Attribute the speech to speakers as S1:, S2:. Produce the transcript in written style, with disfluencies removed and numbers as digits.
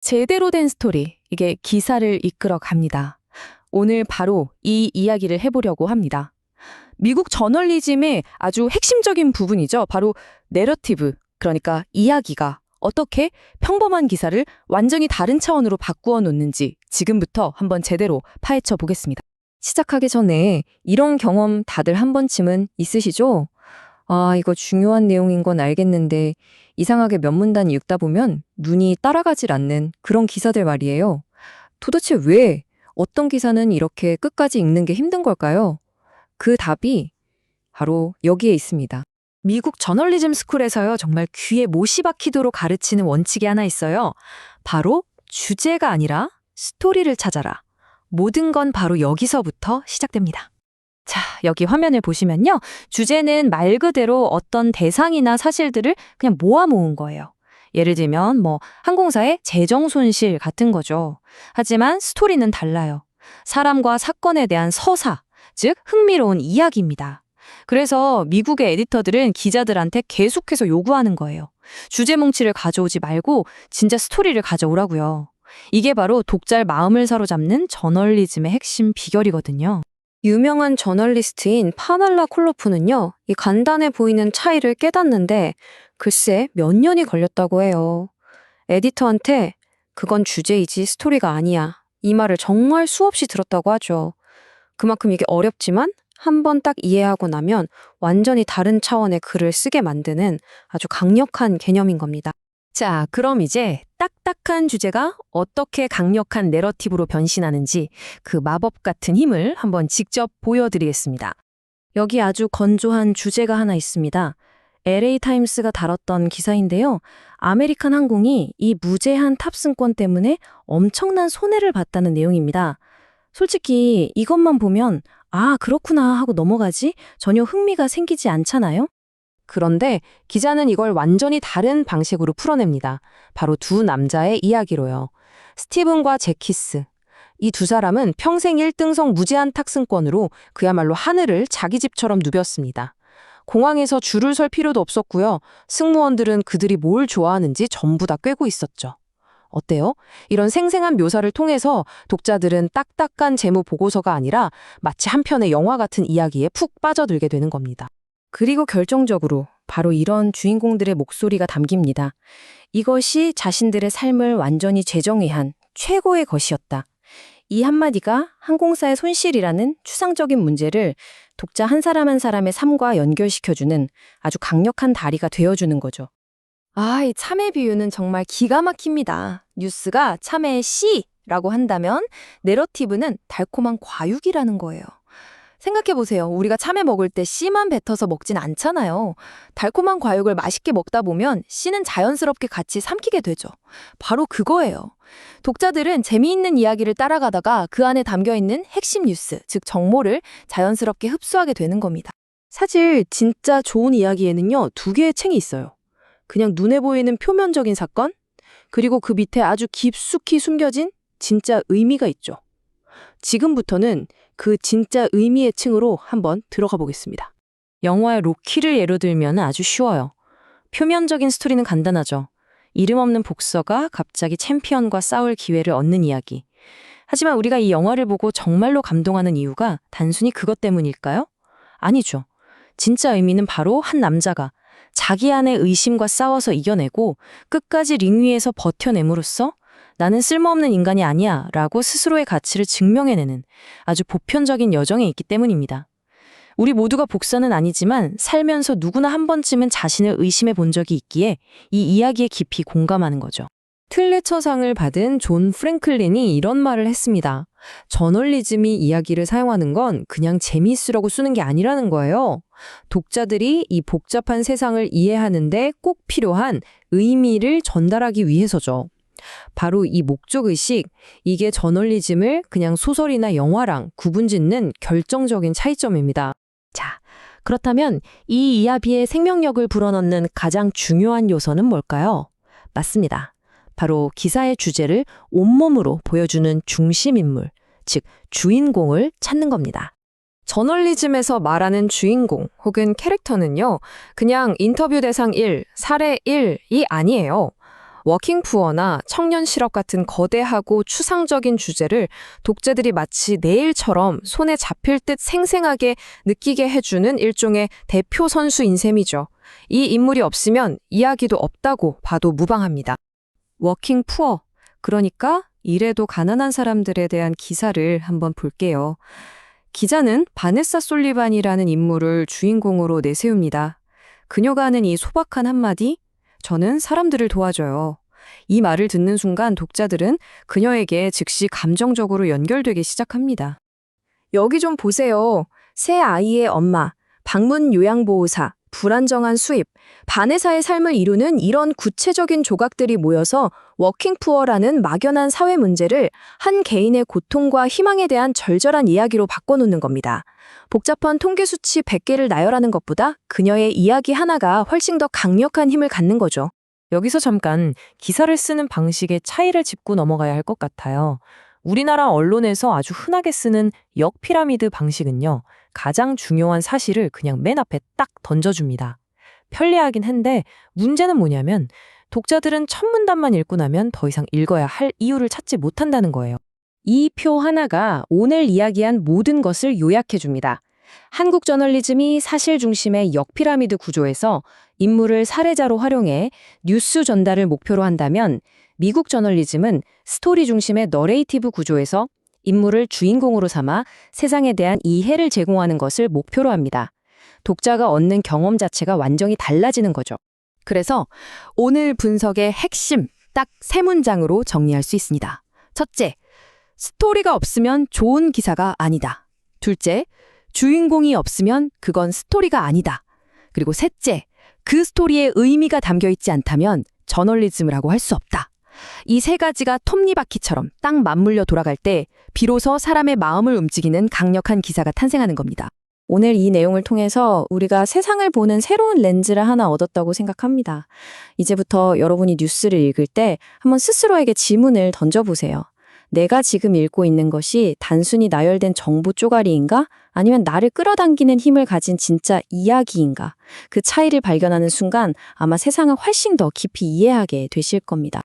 S1: 제대로 된 스토리, 이게 기사를 이끌어 갑니다. 오늘 바로 이 이야기를 해보려고 합니다. 미국 저널리즘의 아주 핵심적인 부분이죠. 바로 내러티브, 그러니까 이야기가 어떻게 평범한 기사를 완전히 다른 차원으로 바꾸어 놓는지 지금부터 한번 제대로 파헤쳐 보겠습니다.
S2: 시작하기 전에 이런 경험 다들 한 번쯤은 있으시죠? 아, 이거 중요한 내용인 건 알겠는데 이상하게 몇 문단 읽다 보면 눈이 따라가질 않는 그런 기사들 말이에요. 도대체 왜 어떤 기사는 이렇게 끝까지 읽는 게 힘든 걸까요? 그 답이 바로 여기에 있습니다.
S3: 미국 저널리즘 스쿨에서요, 정말 귀에 못이 박히도록 가르치는 원칙이 하나 있어요. 바로 주제가 아니라 스토리를 찾아라. 모든 건 바로 여기서부터 시작됩니다. 자, 여기 화면을 보시면요. 주제는 말 그대로 어떤 대상이나 사실들을 그냥 모아 모은 거예요. 예를 들면 항공사의 재정 손실 같은 거죠. 하지만 스토리는 달라요. 사람과 사건에 대한 서사, 즉 흥미로운 이야기입니다. 그래서 미국의 에디터들은 기자들한테 계속해서 요구하는 거예요. 주제 뭉치를 가져오지 말고 진짜 스토리를 가져오라고요. 이게 바로 독자의 마음을 사로잡는 저널리즘의 핵심 비결이거든요.
S2: 유명한 저널리스트인 파날라 콜로프는요, 이 간단해 보이는 차이를 깨닫는데 글쎄 몇 년이 걸렸다고 해요. 에디터한테 그건 주제이지 스토리가 아니야. 이 말을 정말 수없이 들었다고 하죠. 그만큼 이게 어렵지만 한 번 딱 이해하고 나면 완전히 다른 차원의 글을 쓰게 만드는 아주 강력한 개념인 겁니다.
S3: 자, 그럼 이제 딱딱한 주제가 어떻게 강력한 내러티브로 변신하는지 그 마법 같은 힘을 한번 직접 보여드리겠습니다. 여기 아주 건조한 주제가 하나 있습니다. LA 타임스가 다뤘던 기사인데요. 아메리칸 항공이 이 무제한 탑승권 때문에 엄청난 손해를 봤다는 내용입니다. 솔직히 이것만 보면 아, 그렇구나 하고 넘어가지 전혀 흥미가 생기지 않잖아요? 그런데 기자는 이걸 완전히 다른 방식으로 풀어냅니다. 바로 두 남자의 이야기로요. 스티븐과 제키스. 이 두 사람은 평생 1등석 무제한 탑승권으로 그야말로 하늘을 자기 집처럼 누볐습니다. 공항에서 줄을 설 필요도 없었고요. 승무원들은 그들이 뭘 좋아하는지 전부 다 꿰고 있었죠. 어때요? 이런 생생한 묘사를 통해서 독자들은 딱딱한 재무 보고서가 아니라 마치 한 편의 영화 같은 이야기에 푹 빠져들게 되는 겁니다.
S1: 그리고 결정적으로 바로 이런 주인공들의 목소리가 담깁니다. 이것이 자신들의 삶을 완전히 재정의한 최고의 것이었다. 이 한마디가 항공사의 손실이라는 추상적인 문제를 독자 한 사람 한 사람의 삶과 연결시켜주는 아주 강력한 다리가 되어주는 거죠.
S2: 아, 이 참외 비유는 정말 기가 막힙니다. 뉴스가 참외의 씨라고 한다면 내러티브는 달콤한 과육이라는 거예요. 생각해보세요. 우리가 참외 먹을 때 씨만 뱉어서 먹진 않잖아요. 달콤한 과육을 맛있게 먹다 보면 씨는 자연스럽게 같이 삼키게 되죠. 바로 그거예요. 독자들은 재미있는 이야기를 따라가다가 그 안에 담겨있는 핵심 뉴스, 즉 정보를 자연스럽게 흡수하게 되는 겁니다.
S4: 사실 진짜 좋은 이야기에는요, 두 개의 층이 있어요. 그냥 눈에 보이는 표면적인 사건, 그리고 그 밑에 아주 깊숙이 숨겨진 진짜 의미가 있죠. 지금부터는 그 진짜 의미의 층으로 한번 들어가 보겠습니다.
S3: 영화의 로키를 예로 들면 아주 쉬워요. 표면적인 스토리는 간단하죠. 이름 없는 복서가 갑자기 챔피언과 싸울 기회를 얻는 이야기. 하지만 우리가 이 영화를 보고 정말로 감동하는 이유가 단순히 그것 때문일까요? 아니죠. 진짜 의미는 바로 한 남자가 자기 안의 의심과 싸워서 이겨내고 끝까지 링 위에서 버텨냄으로써 나는 쓸모없는 인간이 아니야 라고 스스로의 가치를 증명해내는 아주 보편적인 여정에 있기 때문입니다. 우리 모두가 복사는 아니지만 살면서 누구나 한 번쯤은 자신을 의심해 본 적이 있기에 이 이야기에 깊이 공감하는 거죠.
S2: 틀레처상을 받은 존 프랭클린이 이런 말을 했습니다. 저널리즘이 이야기를 사용하는 건 그냥 재미있으려고 쓰는 게 아니라는 거예요. 독자들이 이 복잡한 세상을 이해하는데 꼭 필요한 의미를 전달하기 위해서죠. 바로 이 목적의식, 이게 저널리즘을 그냥 소설이나 영화랑 구분짓는 결정적인 차이점입니다.
S3: 자, 그렇다면 이 이야기의 생명력을 불어넣는 가장 중요한 요소는 뭘까요? 맞습니다. 바로 기사의 주제를 온몸으로 보여주는 중심인물, 즉 주인공을 찾는 겁니다.
S2: 저널리즘에서 말하는 주인공 혹은 캐릭터는요, 그냥 인터뷰 대상 1, 사례 1이 아니에요.
S3: 워킹 푸어나 청년 실업 같은 거대하고 추상적인 주제를 독자들이 마치 내일처럼 손에 잡힐 듯 생생하게 느끼게 해주는 일종의 대표 선수인 셈이죠. 이 인물이 없으면 이야기도 없다고 봐도 무방합니다. 워킹 푸어, 그러니까 이래도 가난한 사람들에 대한 기사를 한번 볼게요. 기자는 바네사 솔리반이라는 인물을 주인공으로 내세웁니다. 그녀가 하는 이 소박한 한마디, 저는 사람들을 도와줘요. 이 말을 듣는 순간 독자들은 그녀에게 즉시 감정적으로 연결되기 시작합니다.
S2: 여기 좀 보세요. 새 아이의 엄마, 방문 요양보호사, 불안정한 수입, 바네사의 삶을 이루는 이런 구체적인 조각들이 모여서 워킹푸어라는 막연한 사회 문제를 한 개인의 고통과 희망에 대한 절절한 이야기로 바꿔놓는 겁니다. 복잡한 통계 수치 100개를 나열하는 것보다 그녀의 이야기 하나가 훨씬 더 강력한 힘을 갖는 거죠.
S3: 여기서 잠깐 기사를 쓰는 방식의 차이를 짚고 넘어가야 할 것 같아요. 우리나라 언론에서 아주 흔하게 쓰는 역피라미드 방식은요, 가장 중요한 사실을 그냥 맨 앞에 딱 던져줍니다. 편리하긴 한데 문제는 뭐냐면 독자들은 첫 문단만 읽고 나면 더 이상 읽어야 할 이유를 찾지 못한다는 거예요. 이 표 하나가 오늘 이야기한 모든 것을 요약해줍니다. 한국 저널리즘이 사실 중심의 역피라미드 구조에서 인물을 사례자로 활용해 뉴스 전달을 목표로 한다면 미국 저널리즘은 스토리 중심의 너레이티브 구조에서 인물을 주인공으로 삼아 세상에 대한 이해를 제공하는 것을 목표로 합니다. 독자가 얻는 경험 자체가 완전히 달라지는 거죠.
S1: 그래서 오늘 분석의 핵심 딱 3문장으로 정리할 수 있습니다. 첫째, 스토리가 없으면 좋은 기사가 아니다. 둘째, 주인공이 없으면 그건 스토리가 아니다. 그리고 셋째, 그 스토리에 의미가 담겨 있지 않다면 저널리즘이라고 할 수 없다. 이 3가지가 톱니바퀴처럼 딱 맞물려 돌아갈 때 비로소 사람의 마음을 움직이는 강력한 기사가 탄생하는 겁니다.
S2: 오늘 이 내용을 통해서 우리가 세상을 보는 새로운 렌즈를 하나 얻었다고 생각합니다. 이제부터 여러분이 뉴스를 읽을 때 한번 스스로에게 지문을 던져보세요. 내가 지금 읽고 있는 것이 단순히 나열된 정보 쪼가리인가? 아니면 나를 끌어당기는 힘을 가진 진짜 이야기인가? 그 차이를 발견하는 순간 아마 세상을 훨씬 더 깊이 이해하게 되실 겁니다.